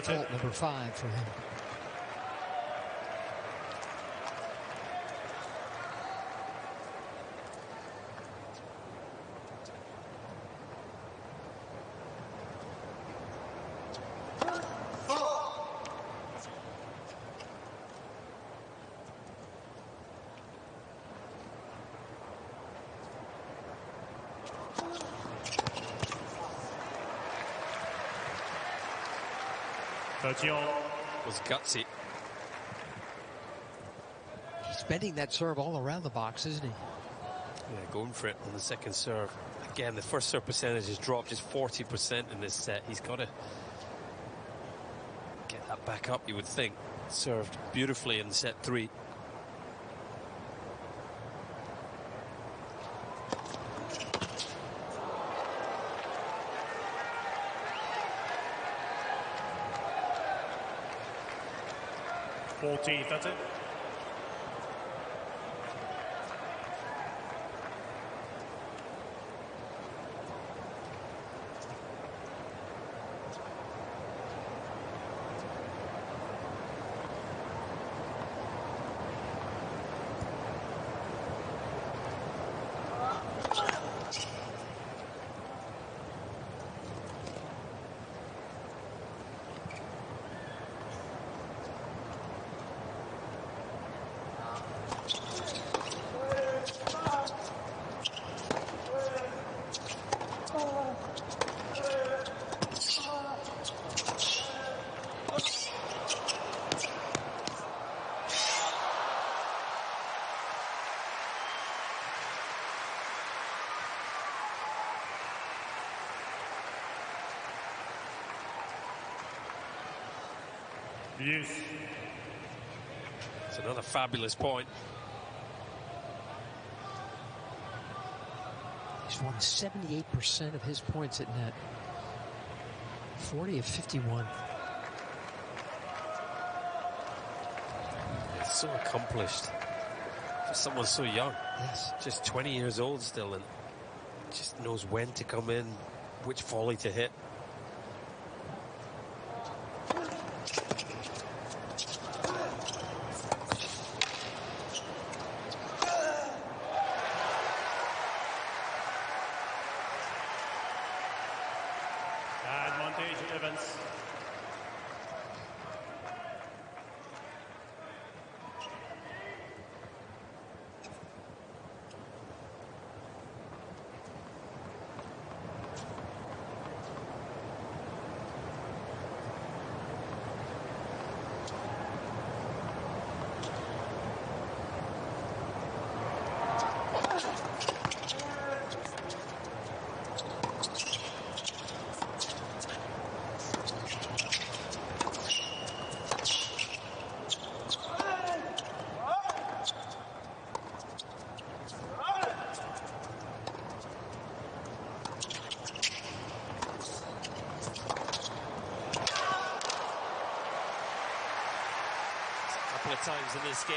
Fault number 5 for him. Was gutsy. He's bending that serve all around the box, isn't he? Yeah, going for it on the second serve. Again, the first serve percentage has dropped just 40% in this set. He's got to get that back up, you would think. Served beautifully in set 3. That's it. It's another fabulous point. He's won 78% of his points at net. 40 of 51. It's so accomplished for someone so young. Yes. Just 20 years old still, and just knows when to come in, which volley to hit. Times in this game,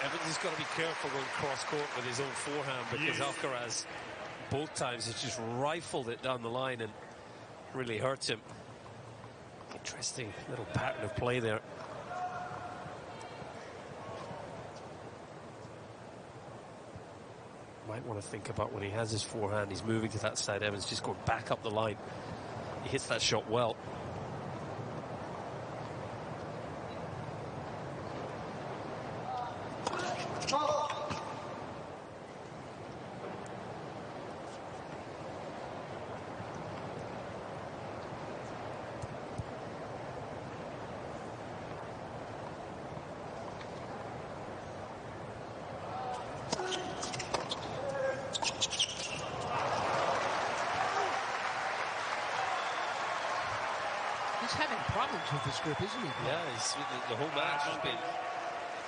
Evans has got to be careful going cross court with his own forehand, because Alcaraz both times has just rifled it down the line and really hurt him. Interesting little pattern of play there. Might want to think about when he has his forehand, he's moving to that side. Evans just going back up the line. He hits that shot well. He's having problems with his grip, isn't he? Yeah, the whole match has been...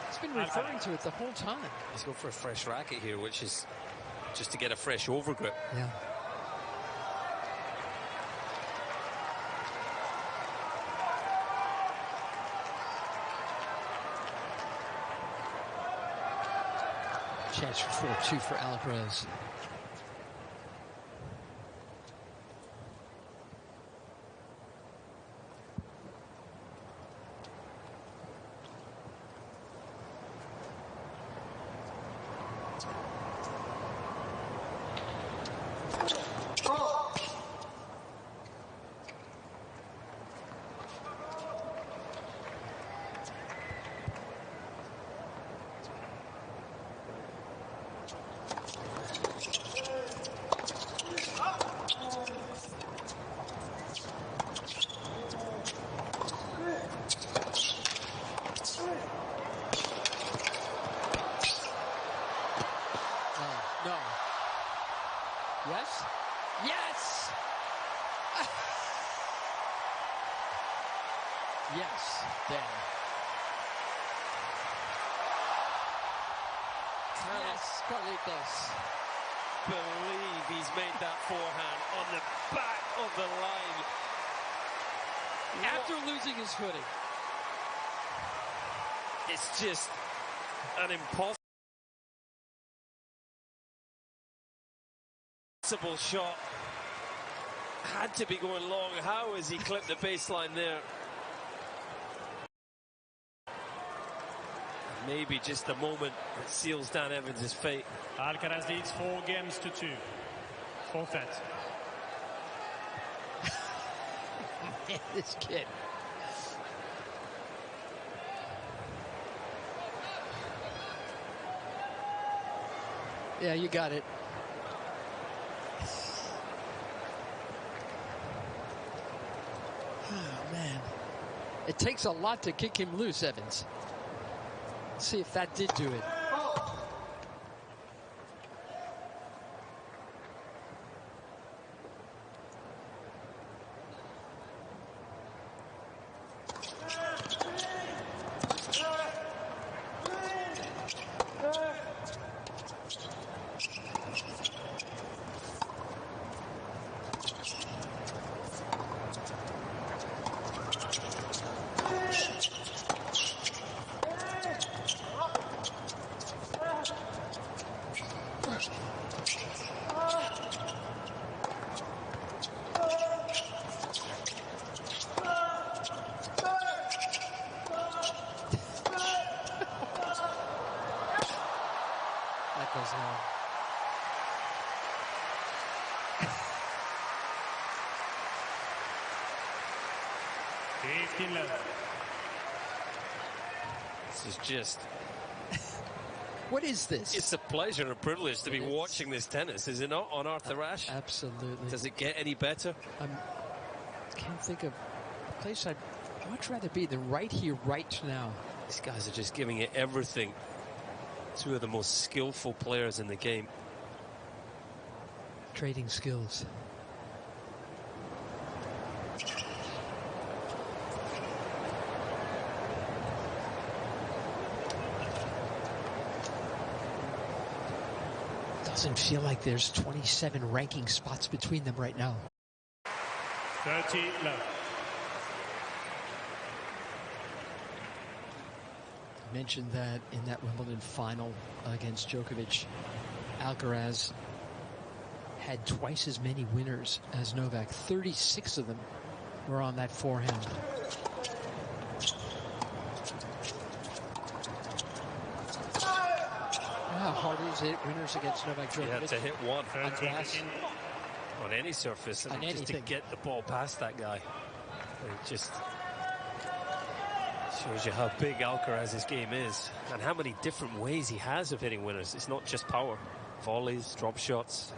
He's been referring to it the whole time. He's going for a fresh racket here, which is just to get a fresh overgrip. Yeah. Chance for 4-2 for Alacarax. No. Yes? Yes! Yes, Dan. Yes, Carlitos. Believe he's made that forehand on the back of the line. After losing his footing. It's just an impossible shot. Had to be going long. How has he clipped the baseline there? Maybe just the moment that seals Dan Evans' fate. Alcaraz leads 4-2. Fourth set. Man, this kid. Yeah, you got it. Oh, man. It takes a lot to kick him loose, Evans. Let's see if that did do it. That goes long. This is just... What is this? It's a pleasure and a privilege to be watching this tennis, is it not, on Arthur Ashe? Absolutely. Does it get any better? I can't think of a place I'd much rather be than right here, right now. These guys are just giving it everything. Two of the most skillful players in the game. Trading skills. Doesn't feel like there's 27 ranking spots between them right now. 30 love. I mentioned that in that Wimbledon final against Djokovic, Alcaraz had twice as many winners as Novak. 36 of them were on that forehand. How hard is it, winners against Novak Djokovic? Yeah, to hit one on grass, on any surface, and on just anything. to get the ball past that guy. It just shows you how big Alcaraz's game is and how many different ways he has of hitting winners. It's not just power. Volleys, drop shots.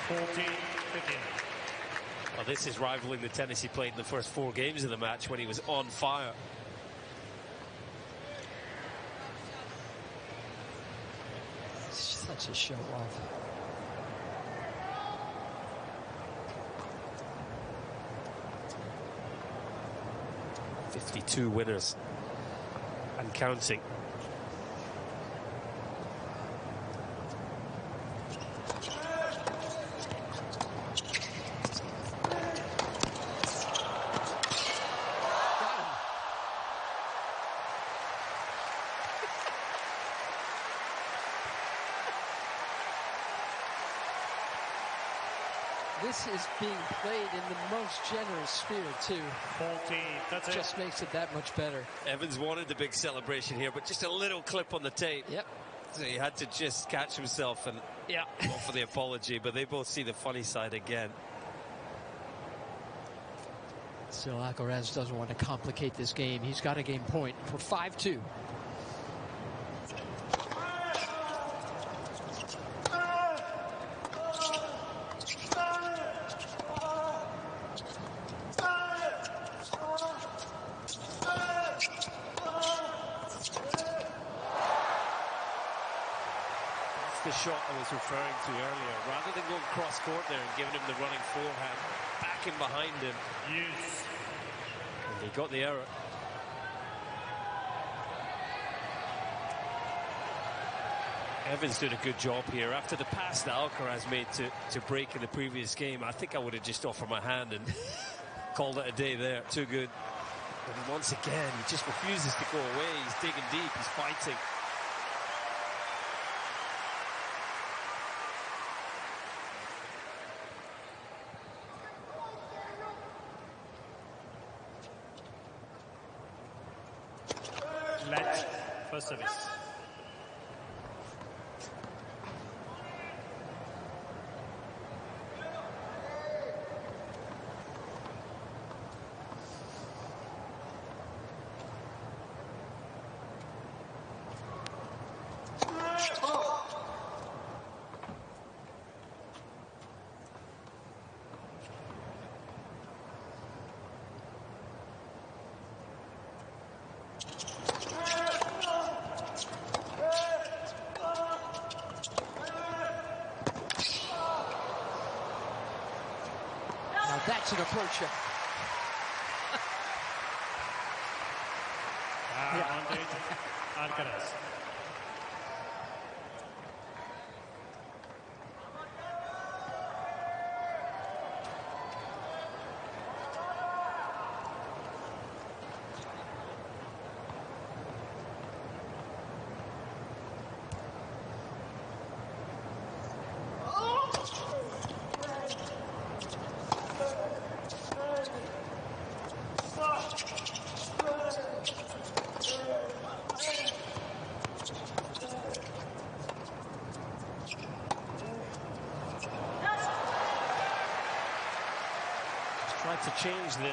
14-15. Well, this is rivaling the tennis he played in the first 4 games of the match when he was on fire. Such a show off. "52 winners and counting." This is being played in the most generous spirit, too. 14, that's it. Just makes it that much better. Evans wanted the big celebration here, but just a little clip on the tape. Yep. So he had to just catch himself and offer the apology, but they both see the funny side again. Still, Alacarax doesn't want to complicate this game. He's got a game point for 5-2. The shot I was referring to earlier. Rather than going cross court there and giving him the running forehand, backing behind him. Use. And he got the error. Evans did a good job here. After the pass that Alcaraz made to break in the previous game, I think I would have just offered my hand and called it a day there. Too good. But once again, he just refuses to go away. He's digging deep. He's fighting. Let first service. That's an approach shot. Advantage, Alcaraz. Tried to change the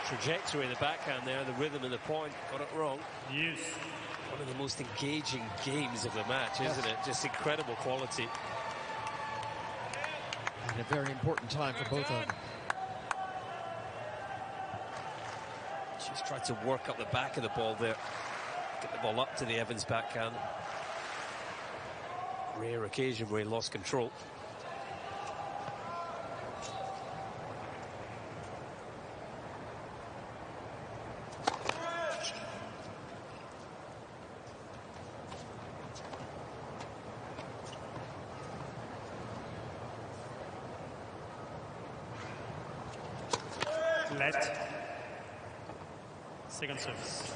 trajectory of the backhand there, the rhythm of the point. Got it wrong. Use. One of the most engaging games of the match, isn't it? Just incredible quality. And a very important time for both of them. Just tried to work up the back of the ball there. Get the ball up to the Evans backhand. Rare occasion where he lost control. Let second service.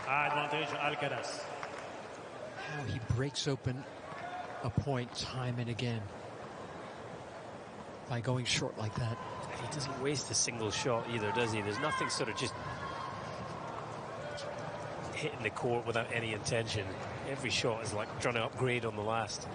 Advantage, Alcaraz. how he breaks open a point time and again by going short like that. He doesn't waste a single shot either, does he? There's nothing sort of just hitting the court without any intention. Every shot is like trying to upgrade on the last.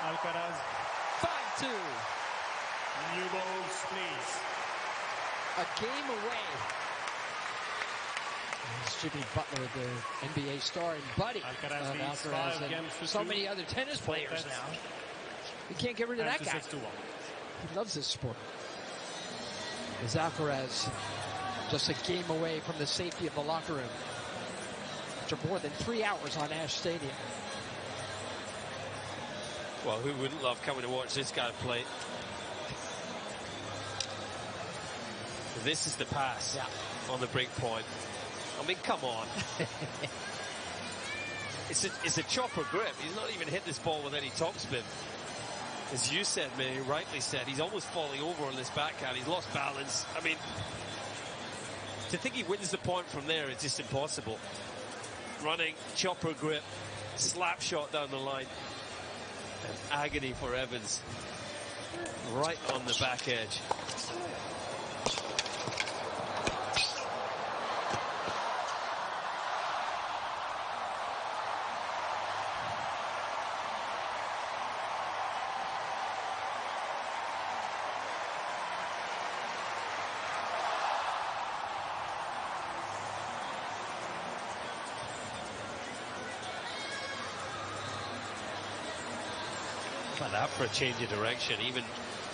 Alcaraz. 5-2. New balls, please. A game away. It's Jimmy Butler, the NBA star and buddy Alcaraz of leads Alcaraz 5 and games to so 2. many other tennis players now. You can't get rid of that guy. He loves this sport. As Alcaraz just a game away from the safety of the locker room after more than 3 hours on Ash Stadium. Well, who wouldn't love coming to watch this guy play? This is the pass on the break point. I mean, come on. It's a chopper grip. He's not even hit this ball with any topspin. As you said, May, rightly said, he's almost falling over on this backhand. He's lost balance. I mean, to think he wins the point from there is just impossible. Running, chopper grip, slap shot down the line. And agony for Evans. Right on the back edge. That for a change of direction, even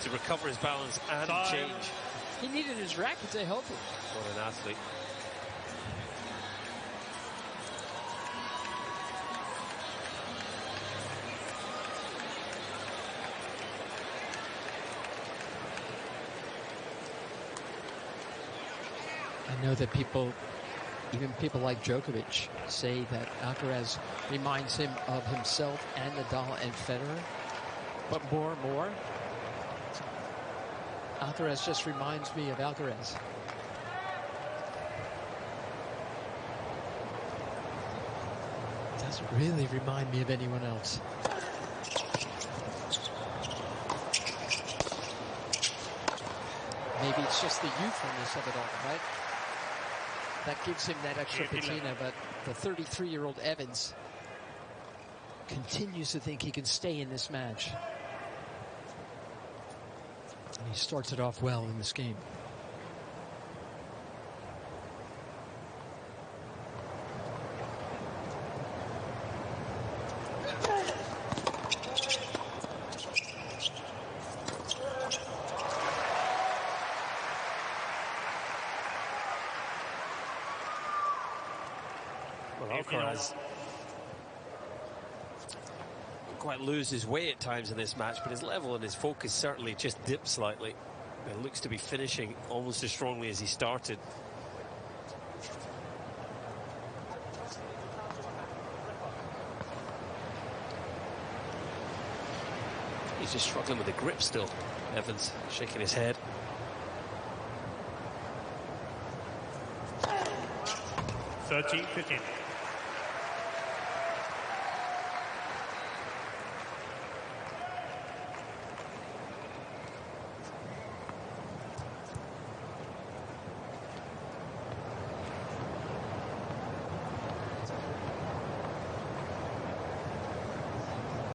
to recover his balance and change. He needed his racket to help him. What an athlete. I know that even people like Djokovic, say that Alcaraz reminds him of himself and Nadal and Federer. But more and more, Alcaraz just reminds me of Alcaraz. Doesn't really remind me of anyone else. Maybe it's just the youthfulness of it all, right? That gives him that extra patina, but the 33-year-old Evans continues to think he can stay in this match. And he starts it off well in this game. Well, Alcaraz quite lose his way at times in this match, but his level and his focus certainly just dipped slightly. It looks to be finishing almost as strongly as he started. He's just struggling with the grip still. Evans shaking his head. 13-15.